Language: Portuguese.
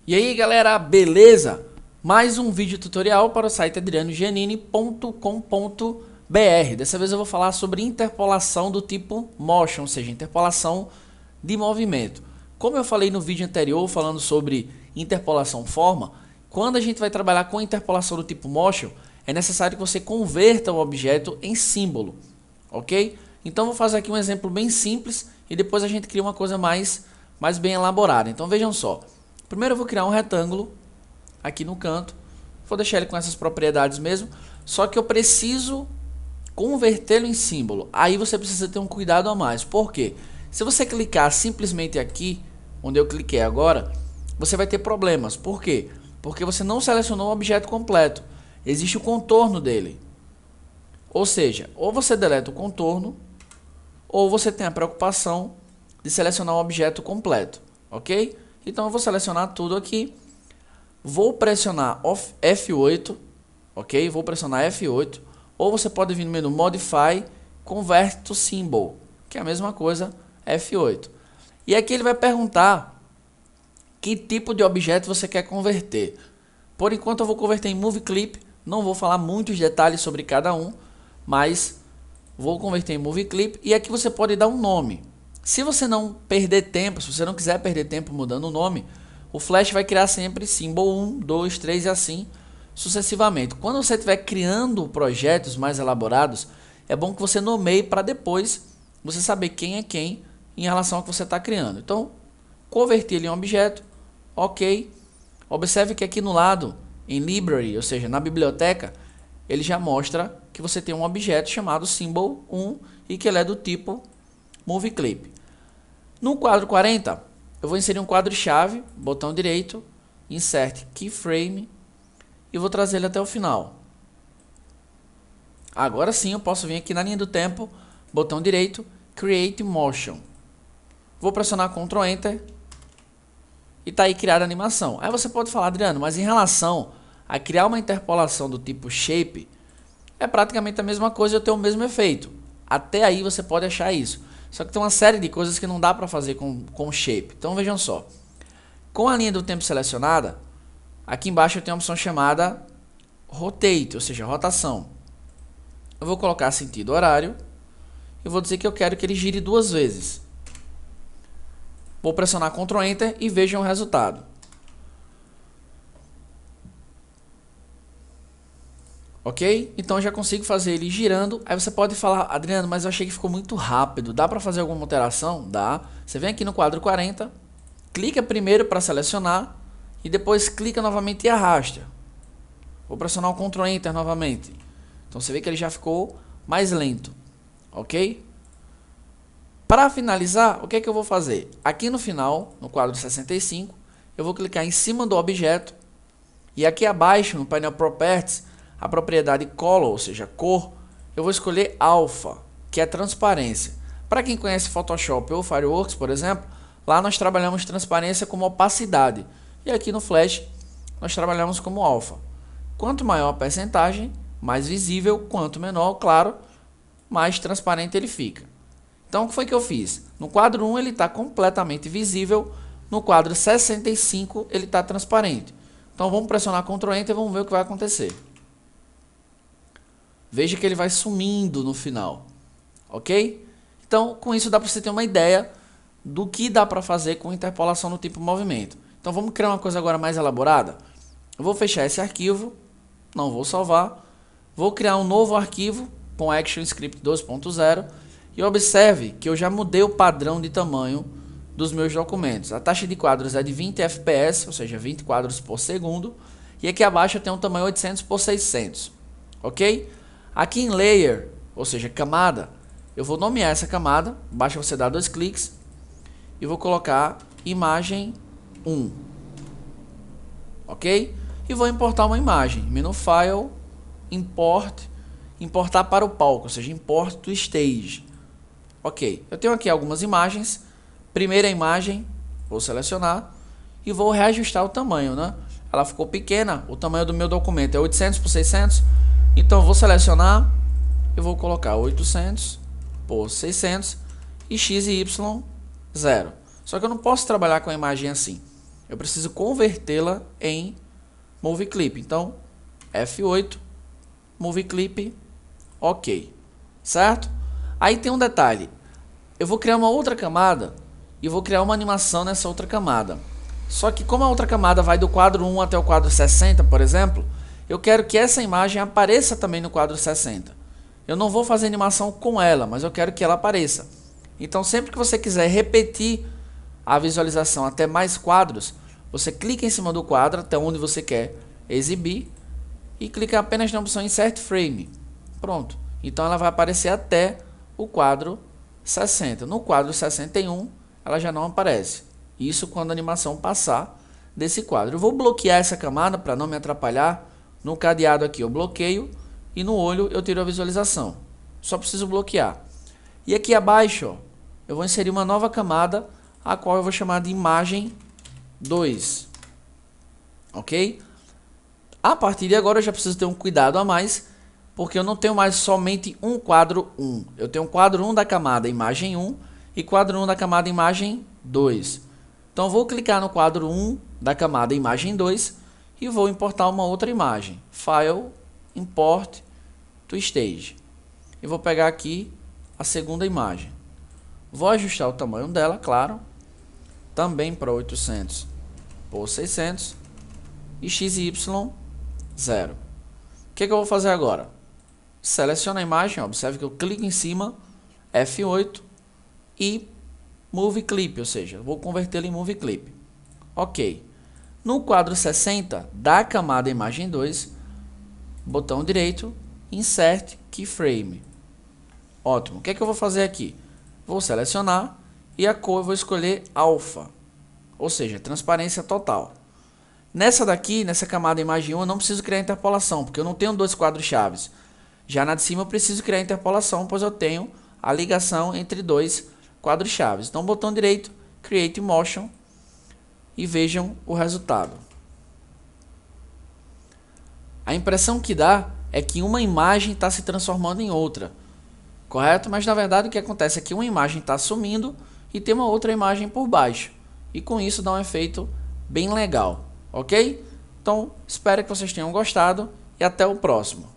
E aí galera, beleza? Mais um vídeo tutorial para o site adrianogiannini.com.br. Dessa vez eu vou falar sobre interpolação do tipo Motion, ou seja, interpolação de movimento. Como eu falei no vídeo anterior falando sobre interpolação forma, quando a gente vai trabalhar com interpolação do tipo Motion, é necessário que você converta o objeto em símbolo, ok? Então vou fazer aqui um exemplo bem simples e depois a gente cria uma coisa mais bem elaborada. Então vejam só. Primeiro eu vou criar um retângulo aqui no canto, vou deixar ele com essas propriedades mesmo, só que eu preciso convertê-lo em símbolo. Aí você precisa ter um cuidado a mais. Por quê? Se você clicar simplesmente aqui, onde eu cliquei agora, você vai ter problemas. Por quê? Porque você não selecionou o objeto completo. Existe o contorno dele. Ou seja, ou você deleta o contorno, ou você tem a preocupação de selecionar o objeto completo, ok? Então eu vou selecionar tudo aqui, vou pressionar F8, ok? Vou pressionar F8, ou você pode vir no menu Modify, Convert to Symbol, que é a mesma coisa, F8. E aqui ele vai perguntar que tipo de objeto você quer converter. Por enquanto eu vou converter em Movie Clip, não vou falar muitos detalhes sobre cada um, mas vou converter em Movie Clip e aqui você pode dar um nome. Se você não perder tempo, se você não quiser perder tempo mudando o nome, o Flash vai criar sempre Symbol 1, 2, 3 e assim sucessivamente. Quando você estiver criando projetos mais elaborados, é bom que você nomeie para depois você saber quem é quem em relação ao que você está criando. Então, converter ele em um objeto, ok. Observe que aqui no lado, em Library, ou seja, na biblioteca, ele já mostra que você tem um objeto chamado Symbol 1 e que ele é do tipo Movie Clip. No quadro 40, eu vou inserir um quadro-chave, botão direito, Insert Keyframe e vou trazer ele até o final. Agora sim eu posso vir aqui na linha do tempo, botão direito, Create Motion. Vou pressionar Ctrl Enter e está aí criada a animação. Aí você pode falar, Adriano, mas em relação a criar uma interpolação do tipo Shape, é praticamente a mesma coisa e eu tenho o mesmo efeito. Até aí você pode achar isso. Só que tem uma série de coisas que não dá para fazer com Shape. Então vejam só. Com a linha do tempo selecionada, aqui embaixo eu tenho uma opção chamada Rotate, ou seja, rotação. Eu vou colocar sentido horário e vou dizer que eu quero que ele gire 2 vezes. Vou pressionar Ctrl Enter e vejam o resultado. Ok? Então eu já consigo fazer ele girando. Aí você pode falar, Adriano, mas eu achei que ficou muito rápido. Dá para fazer alguma alteração? Dá. Você vem aqui no quadro 40, clica primeiro para selecionar e depois clica novamente e arrasta. Vou pressionar o Ctrl Enter novamente. Então você vê que ele já ficou mais lento. Ok? Para finalizar, o que é que eu vou fazer? Aqui no final, no quadro 65, eu vou clicar em cima do objeto e aqui abaixo no painel Properties, a propriedade Color, ou seja, cor, eu vou escolher Alpha, que é transparência. Para quem conhece Photoshop ou Fireworks, por exemplo, lá nós trabalhamos transparência como opacidade. E aqui no Flash, nós trabalhamos como Alpha. Quanto maior a percentagem, mais visível, quanto menor, claro, mais transparente ele fica. Então, o que foi que eu fiz? No quadro 1 ele está completamente visível, no quadro 65 ele está transparente. Então, vamos pressionar Ctrl Enter e vamos ver o que vai acontecer. Veja que ele vai sumindo no final, ok? Então, com isso dá para você ter uma ideia do que dá para fazer com interpolação no tipo movimento. Então, vamos criar uma coisa agora mais elaborada. Eu vou fechar esse arquivo, não vou salvar. Vou criar um novo arquivo com ActionScript 2.0 e observe que eu já mudei o padrão de tamanho dos meus documentos. A taxa de quadros é de 20 fps, ou seja, 20 quadros por segundo. E aqui abaixo eu tenho um tamanho 800 por 600, ok? Aqui em Layer, ou seja, camada, eu vou nomear essa camada, basta você dar 2 cliques e vou colocar imagem 1, ok? E vou importar uma imagem, menu File, Import, importar para o palco, ou seja, Import to Stage, ok? Eu tenho aqui algumas imagens, primeira imagem, vou selecionar e vou reajustar o tamanho, né? Ela ficou pequena, o tamanho do meu documento é 800 por 600, então eu vou selecionar, eu vou colocar 800 por 600 e x e y 0. Só que eu não posso trabalhar com a imagem assim. eu preciso convertê-la em Movie Clip. Então, F8, Movie Clip, ok, certo? Aí tem um detalhe, eu vou criar uma outra camada e vou criar uma animação nessa outra camada. Só que como a outra camada vai do quadro 1 até o quadro 60, por exemplo, eu quero que essa imagem apareça também no quadro 60. Eu não vou fazer animação com ela, mas eu quero que ela apareça. Então sempre que você quiser repetir a visualização até mais quadros, você clica em cima do quadro até onde você quer exibir e clica apenas na opção Insert Frame. Pronto. Então ela vai aparecer até o quadro 60. No quadro 61 ela já não aparece. Isso quando a animação passar desse quadro. Eu vou bloquear essa camada para não me atrapalhar. No cadeado aqui eu bloqueio e no olho eu tiro a visualização. Só preciso bloquear. E aqui abaixo, ó, eu vou inserir uma nova camada, a qual eu vou chamar de imagem 2. Ok? A partir de agora eu já preciso ter um cuidado a mais, porque eu não tenho mais somente um quadro 1. Eu tenho um quadro 1 da camada imagem 1 e quadro 1 da camada imagem 2. Então vou clicar no quadro 1 da camada imagem 2 e vou importar uma outra imagem. File, Import to Stage. E vou pegar aqui a segunda imagem. Vou ajustar o tamanho dela, claro. Também para 800 por 600. E X e Y 0. O que eu vou fazer agora? Seleciono a imagem, observe que eu clico em cima, F8 e Movie Clip, ou seja, vou convertê-lo em Movie Clip. Ok. No quadro 60 da camada imagem 2, botão direito, Insert Keyframe. Ótimo. O que eu vou fazer aqui? Vou selecionar e a cor eu vou escolher Alpha, ou seja, transparência total. Nessa daqui, nessa camada imagem 1, eu não preciso criar interpolação, porque eu não tenho dois quadros chaves. Já na de cima eu preciso criar interpolação, pois eu tenho a ligação entre dois quadros chaves. Então, botão direito, Create Motion e vejam o resultado. A impressão que dá é que uma imagem está se transformando em outra, correto? Mas na verdade o que acontece é que uma imagem está sumindo e tem uma outra imagem por baixo. E com isso dá um efeito bem legal, ok? Então espero que vocês tenham gostado e até o próximo.